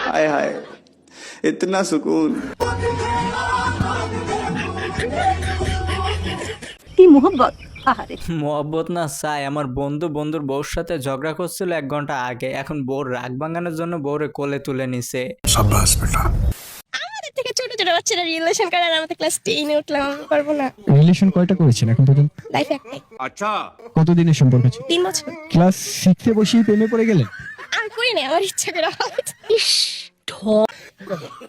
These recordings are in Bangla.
हाय हाय इतना सुकून। কি মোহব্বত। আহারে মহব্বত না চাই। আমার বন্ধুর বউর সাথে ঝগড়া করছিল 1 ঘন্টা আগে, এখন বউর রাগ ভাঙানোর জন্য বউরে কোলে তুলে নিছে। शाबाश बेटा। আমাদের থেকে ছোট ছোট বাচ্চারা রিলেশন করে আর আমাদের ক্লাস 10 এ উঠলাম, আমি পারবো না। রিলেশন কয়টা করেছেন এখন পর্যন্ত? লাইফ একটাই। अच्छा কতদিনের সম্পর্ক ছিল? 3 বছর। ক্লাস 6 এ বসেই প্রেমে পড়ে গেলেন? আর করি না, আমার ইচ্ছা করে ইস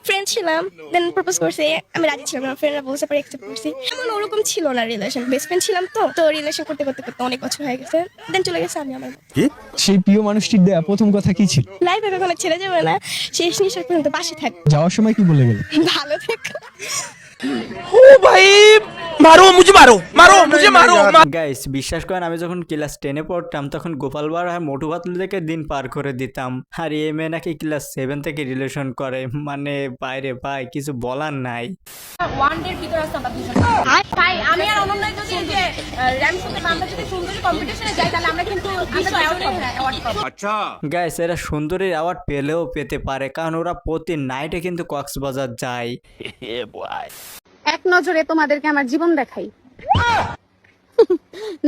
ফ্রেন্ড ছিলাম, দেন প্রপোজ করছে, আমি রাজি ছিলাম না, ফ্রেন্ডরা বলছে পরে অ্যাকসেপ্ট করছি। এমন ওরকম ছিল না রিলেশন, বেস্ট ফ্রেন্ড ছিলাম তো রিলেশন করতে করতে করতে অনেক বছর হয়ে গেছে, দেন চলে গেছে আমি আমার। সেই প্রিয় মানুষটির দেয়া প্রথম কথা কি ছিল? লাইফে কখনো ছেড়ে যাবে না, শেষ নিঃশ্বাস পর্যন্ত পাশে থাকবে। যাওয়ার সময় কি বলে গেল? ভালো থেকো। গাইস বিশ্বাস করেন, আমি যখন ক্লাস 10-এ পড়তাম তখন গোপাল ভাড় আর মোটু পাতলু থেকে দিন পার করে দিতাম। আর এই মেয়ে নাকি ক্লাস 7 থেকে রিলেশন করে, মানে বাইরে ভাই কিছু বলার নাই। ওয়ান ডের ভিতরে আসতে আমরা দুজন তাই আমি আর অনন্যা যদি এই যে র্যাম্প শোতে আমরা যদি সুন্দরী কম্পিটিশনে যাই তাহলে আমরা কিন্তু অ্যাওয়ার্ড পাবো। अच्छा গাইস এরা সুন্দরীর অ্যাওয়ার্ড পেলেও পেতে পারে, কারণ ওরা প্রতি নাইটে কিন্তু কক্সবাজার যায়। এক নজরে তোমাদেরকে আমার জীবন দেখাই,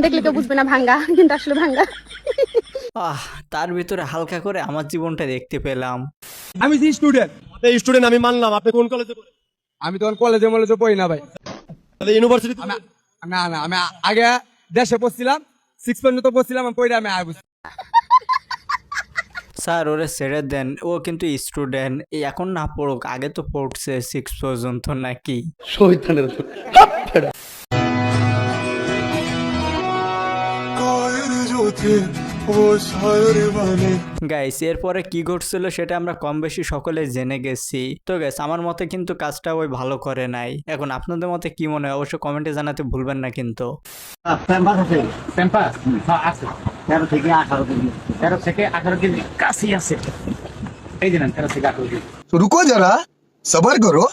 দেখলে কেউ বুঝবে না ভাঙ্গা, কিন্তু আসলে ভাঙ্গা। তার ভিতরে হালকা করে আমার জীবনটা দেখতে পেলাম। আমি যে স্টুডেন্ট আমি মানলাম। আপনি কোন কলেজে পড়েন? আমি তখন কলেজে পড়ি না ভাই। তাহলে ইউনিভার্সিটি? না আমি আগে দেশে পড়ছিলাম, 6 পর্যন্ত পড়ছিলাম, আমি পড়ে আমি আয় বুঝছি। স্যার ওরে ছেড়ে দেন, ও কিন্তু স্টুডেন্ট, এখন না পড়ুক, আগে তো পড়ছে 6 পর্যন্ত নাকি। গাইস এরপরে কি ঘটছিল সেটা আমরা কম বেশি সকলে জেনে গেছি। তো গাইস আমার মতে কিন্তু কাজটা ওই ভালো করে নাই। এখন আপনাদের মতে কি মনে হয় অবশ্যই কমেন্টে জানাতে ভুলবেন না কিন্তু। तो रुको जरा सबर करो।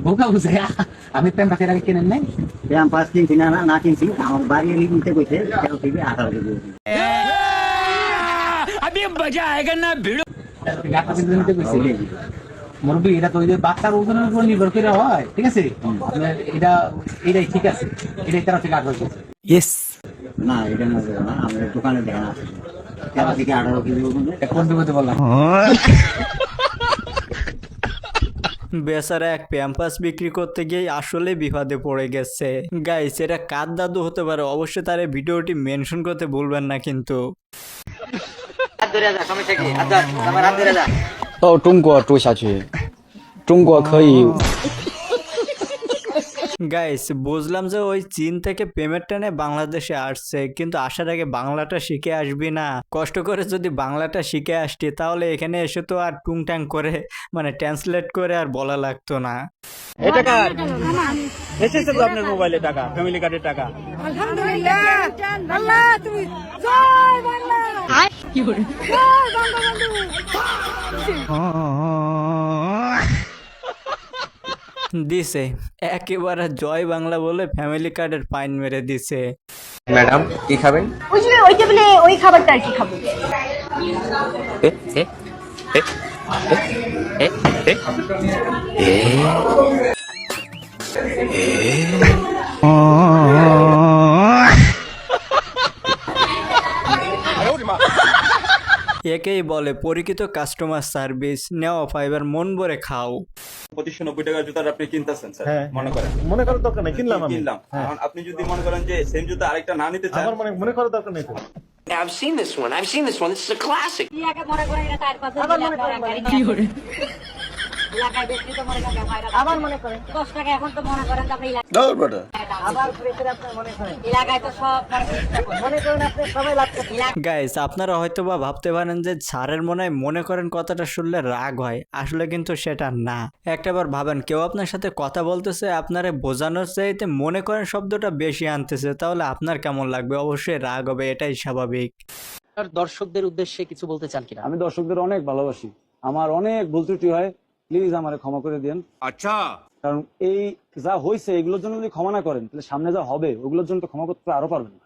ভোকা বুঝে আমি প্রেম পাখির আগে কিনেন নাই। মুরব্বী এটা তো ওই যে বাচ্চার ওজনের উপর নির্ভর করে হয়, ঠিক আছে? এটাই ঠিক আছে, এটাই 13 থেকে 18 কেজি। ইয়েস না এটা না, আমাদের দোকানে দেখা না 13 থেকে 18 কেজি কোন দিকে বললাম। বেচারা এক প্যাম্পাস বিক্রি করতে গিয়ে আসলে বিপদে পড়ে গেছে। গাইস এটা কার দাদু হতে পারে, অবশ্যই তার এই ভিডিওটি মেনশন করতে ভুলবেন না কিন্তু।到中国住下去，中国可以。গাইস বুঝলাম যে ওই চীন থেকে পেমেন্ট টেনে বাংলাদেশে আসছে, কিন্তু আসার আগে বাংলাটা শিখে আসবি না? কষ্ট করে যদি বাংলাটা শিখে আসতি তাহলে এখানে এসে তো আর টুংটাং করে মানে ট্রান্সলেট করে আর বলা লাগতো না। এটা কার এসেছে তো আপনার মোবাইলে টাকা, ফ্যামিলি কার্ডের টাকা? আলহামদুলিল্লাহ। আল্লাহ তুমি জয় বাংলা। কি করে জয় বঙ্গবন্ধু। দিছে একেবারে জয় বাংলা বলে ফ্যামিলি কার্ডের ফাইন মেরে দিছে। ম্যাডাম কি খাবেন? ওই যে ওই টেবিলে ওই খাবারটা আর কি খাবো? একেই বলে পরিচিত কাস্টমার সার্ভিস। নেওয়া ফাইবার মন ভরে খাও। 2590 টাকার জুতা আপনি কিনতেছেন স্যার, মনে করেন দরকার নেই, কিনলাম আমি। এখন আপনি যদি মনে করেন যে সেম জুতা আরেকটা না নিতে চান, আমার মনে করার দরকার নেই। I've seen this one. This is a classic. কি করে আবার মনে করেন 10 টাকা এখন তো মনে করেন আপনি दौड़ बेटा আবার ঘুরে ফিরে আপনি মনে করেন এলাকায় তো সব মনে করেন আপনি সবাই লাগছে। গাইস আপনারা হয়তো বা ভাবতে পারেন যে স্যারের মনে করেন কথাটা শুনলে রাগ হয়, আসলে কিন্তু সেটা না। একটাবার ভাবেন কেউ আপনার সাথে কথা বলতেছে, আপনারা বোঝানোর চাইতে মনে করেন শব্দটা বেশি আনতেছে, তাহলে আপনার কেমন লাগবে? অবশ্যই রাগ হবে, এটাই স্বাভাবিক। দর্শকদের উদ্দেশ্যে কিছু বলতে চান কিনা? আমি দর্শকদের অনেক ভালোবাসি, আমার অনেক ভুল ত্রুটি হয়, প্লিজ আমারে ক্ষমা করে দেন। अच्छा কারণ এই যা হয়েছে এগুলোর জন্য যদি ক্ষমা না করেন তাহলে সামনে যা হবে ওগুলোর জন্য তো ক্ষমা করতে আরো পারবেন না।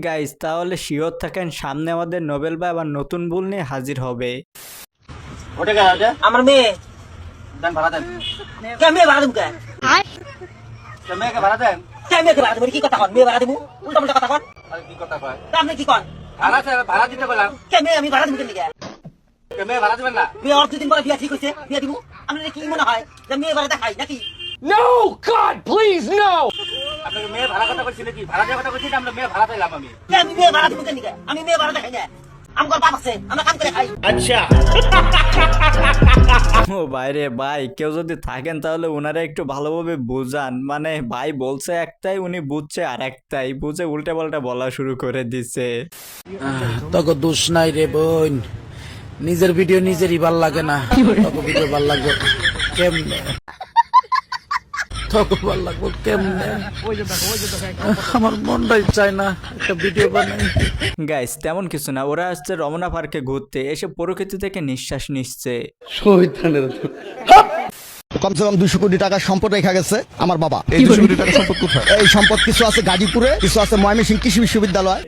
গাইস তাহলে শিওর থাকেন সামনে আমাদের নোবেল ভাই আবার নতুন ভুল নিয়ে হাজির হবে। ওটা কে ওটা আমার মেয়ে দেন ভাড়া দেন কে মেয়ে ভাড়া দেব কে কে মেয়ে কে ভাড়া দেন কে মেয়ে কে ভাড়া দেব কি কথা কন মেয়ে ভাড়া দেব উল্টা উল্টা কথা কন আরে কি কথা কয় আপনি কি কন ভাড়া দিতে বললাম কে মেয়ে আমি ভাড়া দেব কেন কে কে মেয়ে ভাড়া দিবেন না মেয়ে আর দুদিন পরে বিয়া ঠিক হইছে বিয়া দিব আপনাদের কি মনে হয় যে মেয়ে ভাড়া দেখাই নাকি No, God, please, no! আপনাকে মেয়ে ভাড়া কথা বলছি নাকি ভাড়া দেওয়ার কথা বলছি আমরা মেয়ে ভাড়া দিলাম আমি কে আমি মেয়ে ভাড়া দেব কেন কে আমি মেয়ে ভাড়া দেখাই না আমগর বাপ আছে আমরা কাম করে খাই আচ্ছা ও বাইরে ভাই কেউ যদি থাকেন তাহলে ওনারা একটু ভালোভাবে বুঝান, মানে ভাই বলছে একটাই উনি বুঝছে আর একটাই, বুঝে উল্টা পাল্টা বলা শুরু করে দিছে। তোকে দোষ নাই রে বোন, নিজের ভিডিও নিজেরই ভাল লাগে না, তোকে ভিডিও ভাল লাগবে কেমনে, তোকে ভাল লাগবে কেমনে, আমার মনটাই চায় না একটা ভিডিও বানাই। গাইস তেমন কিছু না, ওরা আসছে রমনা পার্কে ঘুরতে, এসে প্রকৃতি থেকে নিঃশ্বাস নিচ্ছে। কমসে কম 200 কোটি টাকার সম্পদ রেখা গেছে আমার বাবা। এই 200 কোটি টাকার সম্পদ কোথায়? এই সম্পদ কিছু আছে গাজীপুরে, কিছু আছে ময়মনসিংহ কৃষি বিশ্ববিদ্যালয়,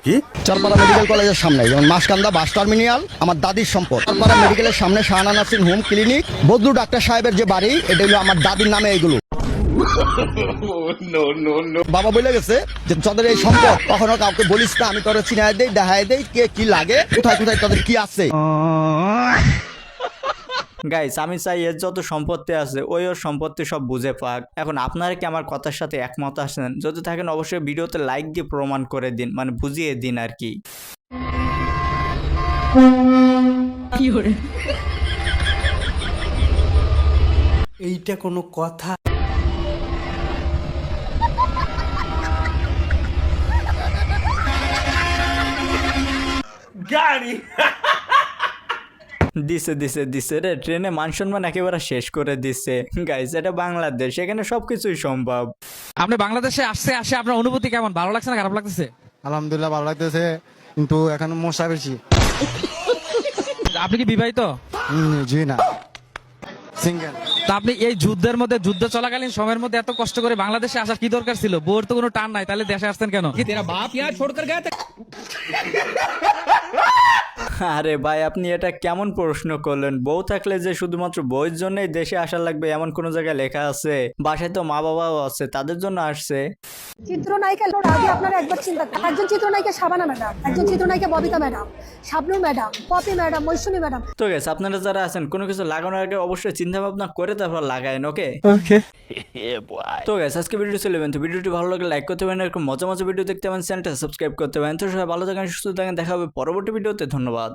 চরপাড়া মেডিকেল কলেজের সামনে, যেমন মাসকান্দা বাস টার্মিনাল আমার দাদির সম্পদ। চরপাড়া মেডিকেলের সামনে Shahana nursing home clinic, Badlu ডাক্তার সাহেবের যে বাড়ি, এটা হলো আমার দাদির নামে। এগুলো বাবা বলে গেছে যে তোদের এই সম্পদ কখনো কাউকে বলিস না, আমি তোর চিনায় দেই দেখায় দেই কে কি লাগে, কোথায় কোথায় তোদের কি আছে। গাইস আমি চাই এর যত সম্পত্তি আছে ওই ওর সম্পত্তি সব বুঝে পাক। এখন আপনারা কি আমার কথার সাথে একমত আছেন? যদি থাকেন অবশ্যই ভিডিওতে লাইক দিয়ে প্রমাণ করে দিন, মানে বুঝিয়ে দিন আর কি। এইটা কোনো কথা? দিছে দিছে দিছে রে, ট্রেনে মান সম্মান একেবারে শেষ করে দিচ্ছে। গাইস এটা বাংলাদেশ, এখানে সবকিছুই সম্ভব। আপনি বাংলাদেশে আসে আপনার অনুভূতি কেমন? ভালো লাগছে না খারাপ লাগতেছে? আলহামদুলিল্লাহ ভালো লাগতেছে, কিন্তু এখন মশা বেশি। আপনি কি বিবাহিত? জি না, সিঙ্গেল। তা আপনি এই যুদ্ধের মধ্যে, যুদ্ধ চলাকালীন সময়ের মধ্যে এত কষ্ট করে বাংলাদেশে আসার কি দরকার ছিল? বউর তো কোনো টান নাই, তাহলে দেশে আসতেন কেন? তেরা বাপ ইয়ার ছোড়কর গয়া। আরে ভাই আপনি এটা কেমন প্রশ্ন করলেন? বউ থাকলে যে শুধুমাত্র বউয়ের জন্যই দেশে আসা লাগবে এমন কোন জায়গায় লেখা আছে? বাসায় তো মা বাবাও আছে, তাদের জন্য আসছে। চিত্রনায়িকা আগে আপনারা একবার চিন্তা করেন, একজন চিত্রনায়িকা শাবানা ম্যাডাম, একজন চিত্রনায়িকা Bobita madam, Shabnur madam, Popy madam, Moushumi madam. তো গেছে আপনারা যারা আছেন কোনো কিছু লাগানোর আগে অবশ্যই চিন্তা ভাবনা করে তারপর লাগায়েন, ওকে? তো গেছে আজকে ভিডিও চলে যাবেন। তো ভিডিওটি ভালো লাগলে লাইক করতে পারেন, এরকম মজা মজা ভিডিও দেখতে পারেন, চ্যানেলটা সাবস্ক্রাইব করতে পারেন। তো সবাই ভালো থাকেন, সুস্থ থাকেন, দেখা হবে পরবর্তী ভিডিওতে। ধন্যবাদ।